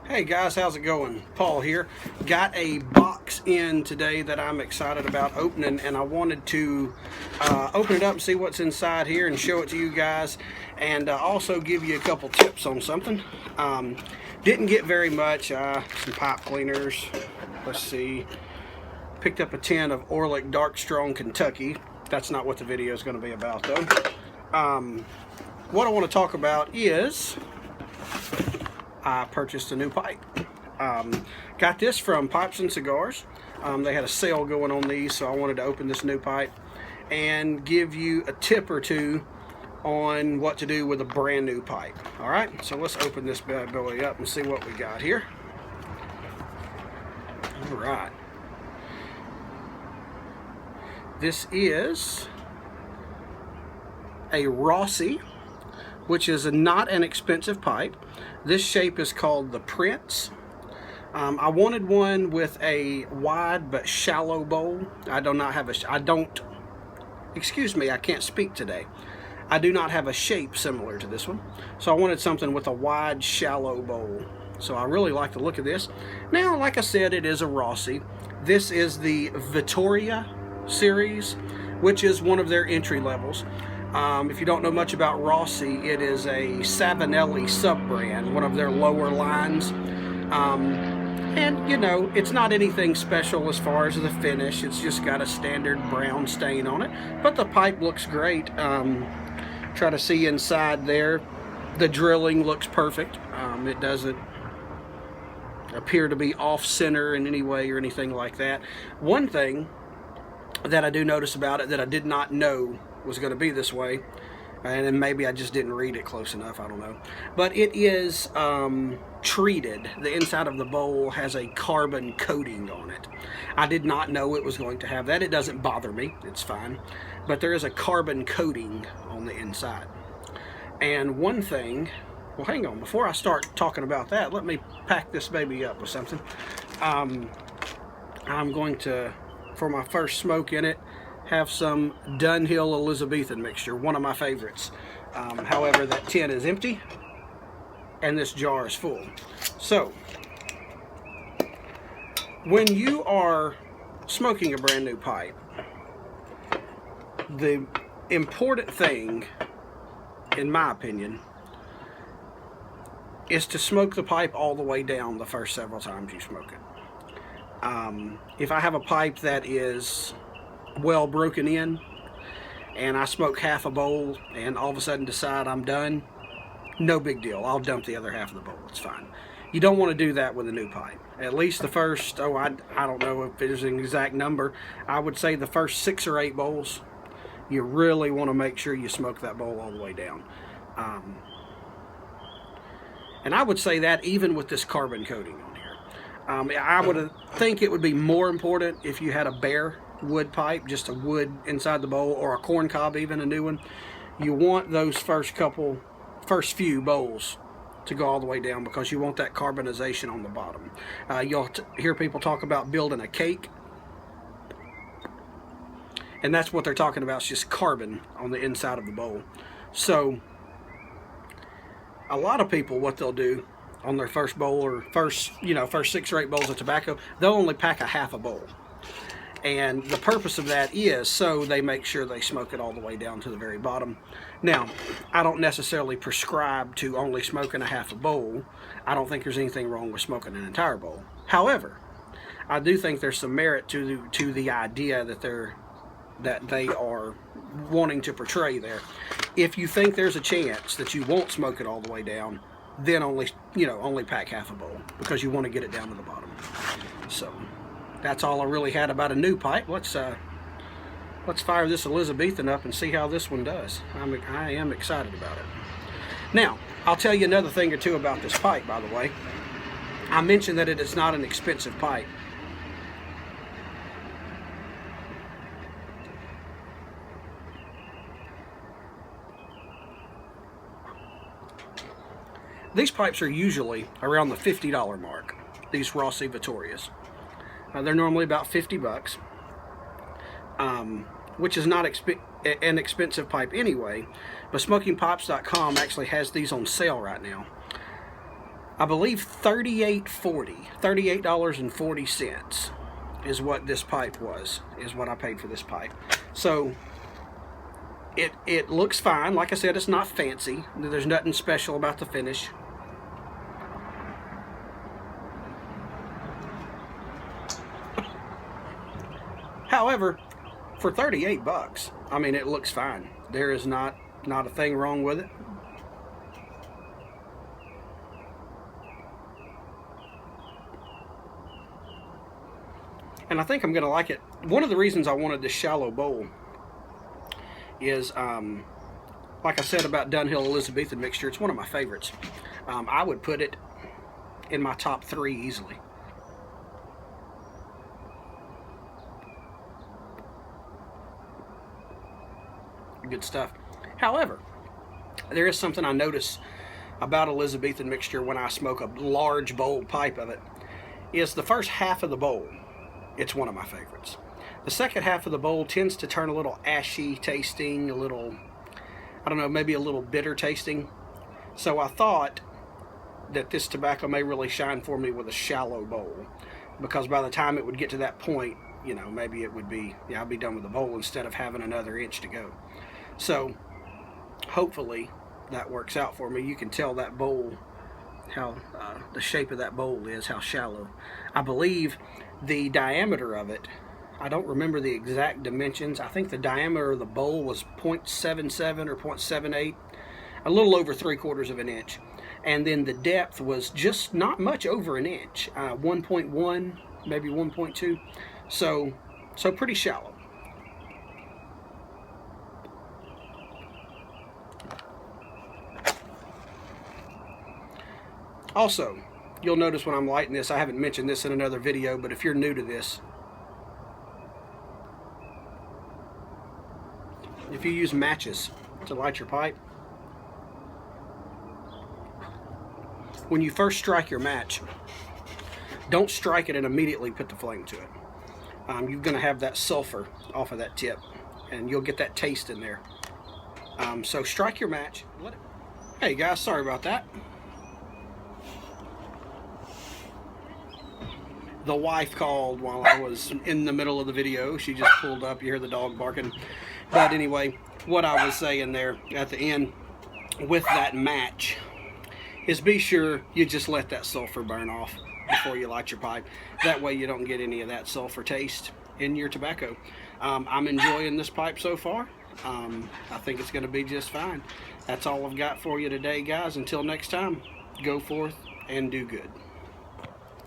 Hey guys, how's it going? Paul here. Got a box in today that I'm excited about opening, and I wanted to open it up and see what's inside here and show it to you guys, and also give you a couple tips on something. Didn't get very much. Some pipe cleaners. Let's see. Picked up a tin of Orlick Dark Strong Kentucky. That's not what the video is going to be about though. What I want to talk about is I purchased a new pipe. Got this from Pipes and Cigars. They had a sale going on these, so I wanted to open this new pipe and give you a tip or two on what to do with a brand new pipe. All right, so let's open this bad boy up and see what we got here. All right. This is a Rossi, which is not an expensive pipe. This shape is called the Prince. I wanted one with a wide but shallow bowl. I can't speak today. I do not have a shape similar to this one. So I wanted something with a wide, shallow bowl. So I really like the look of this. Now, like I said, it is a Rossi. This is the Vittoria series, which is one of their entry levels. If you don't know much about Rossi, it is a Savinelli sub-brand, one of their lower lines. And, you know, it's not anything special as far as the finish. It's just got a standard brown stain on it. But the pipe looks great. Try to see inside there. The drilling looks perfect. It doesn't appear to be off-center in any way or anything like that. One thing that I do notice about it that I did not know was going to be this way, and then maybe I just didn't read it close enough, I don't know, but it is treated. The inside of the bowl has a carbon coating on it. I did not know it was going to have that. It doesn't bother me, it's fine, but there is a carbon coating on the inside. And one thing, well, hang on, before I start talking about that, let me pack this baby up with something. I'm going to, for my first smoke in it, have some Dunhill Elizabethan mixture, one of my favorites. However, that tin is empty and this jar is full. So, when you are smoking a brand new pipe, the important thing, in my opinion, is to smoke the pipe all the way down the first several times you smoke it. If I have a pipe that is well broken in and I smoke half a bowl and all of a sudden decide I'm done, no big deal. I'll dump the other half of the bowl. It's fine. You don't want to do that with a new pipe. At least the first, I don't know if there's an exact number. I would say the first 6 or 8 bowls, you really want to make sure you smoke that bowl all the way down. And I would say that even with this carbon coating on here. I would think it would be more important if you had a bare wood pipe, just a wood inside the bowl, or a corn cob, even a new one. You want those first few bowls to go all the way down because you want that carbonization on the bottom. You'll hear people talk about building a cake, and that's what they're talking about. It's just carbon on the inside of the bowl. So a lot of people, what they'll do on their first bowl or first 6 or 8 bowls of tobacco, they'll only pack a half a bowl. And the purpose of that is so they make sure they smoke it all the way down to the very bottom. Now, I don't necessarily prescribe to only smoking a half a bowl. I don't think there's anything wrong with smoking an entire bowl. However, I do think there's some merit to the idea that they are wanting to portray there. If you think there's a chance that you won't smoke it all the way down, then only pack half a bowl because you want to get it down to the bottom. So that's all I really had about a new pipe. Let's fire this Elizabethan up and see how this one does. I am excited about it. Now, I'll tell you another thing or two about this pipe, by the way. I mentioned that it is not an expensive pipe. These pipes are usually around the $50 mark, these Rossi Vittorias. They're normally about 50 bucks, which is not an expensive pipe anyway, but SmokingPipes.com actually has these on sale right now. I believe $38.40 is what this pipe was, is what I paid for this pipe. So it looks fine. Like I said, it's not fancy. There's nothing special about the finish. However, for 38 bucks, I mean, it looks fine. There is not a thing wrong with it. And I think I'm going to like it. One of the reasons I wanted this shallow bowl is, like I said about Dunhill Elizabethan mixture, it's one of my favorites. I would put it in my top 3 easily. Good stuff. However, there is something I notice about Elizabethan mixture when I smoke a large bowl pipe of it, is the first half of the bowl, it's one of my favorites. The second half of the bowl tends to turn a little ashy tasting, a little, I don't know, maybe a little bitter tasting. So I thought that this tobacco may really shine for me with a shallow bowl, because by the time it would get to that point, you know, maybe it would be, yeah, I'd be done with the bowl instead of having another inch to go. So hopefully that works out for me. You can tell that bowl, how the shape of that bowl is, how shallow. I believe the diameter of it, I don't remember the exact dimensions. I think the diameter of the bowl was 0.77 or 0.78, a little over 3/4 of an inch. And then the depth was just not much over an inch, 1.1, maybe 1.2. So pretty shallow. Also, you'll notice when I'm lighting this, I haven't mentioned this in another video, but if you're new to this, if you use matches to light your pipe, when you first strike your match, don't strike it and immediately put the flame to it. You're going to have that sulfur off of that tip, and you'll get that taste in there. So strike your match. Hey guys, sorry about that. The wife called while I was in the middle of the video. She just pulled up. You hear the dog barking. But anyway, what I was saying there at the end with that match is be sure you just let that sulfur burn off before you light your pipe. That way you don't get any of that sulfur taste in your tobacco. I'm enjoying this pipe so far. I think it's going to be just fine. That's all I've got for you today, guys. Until next time, go forth and do good.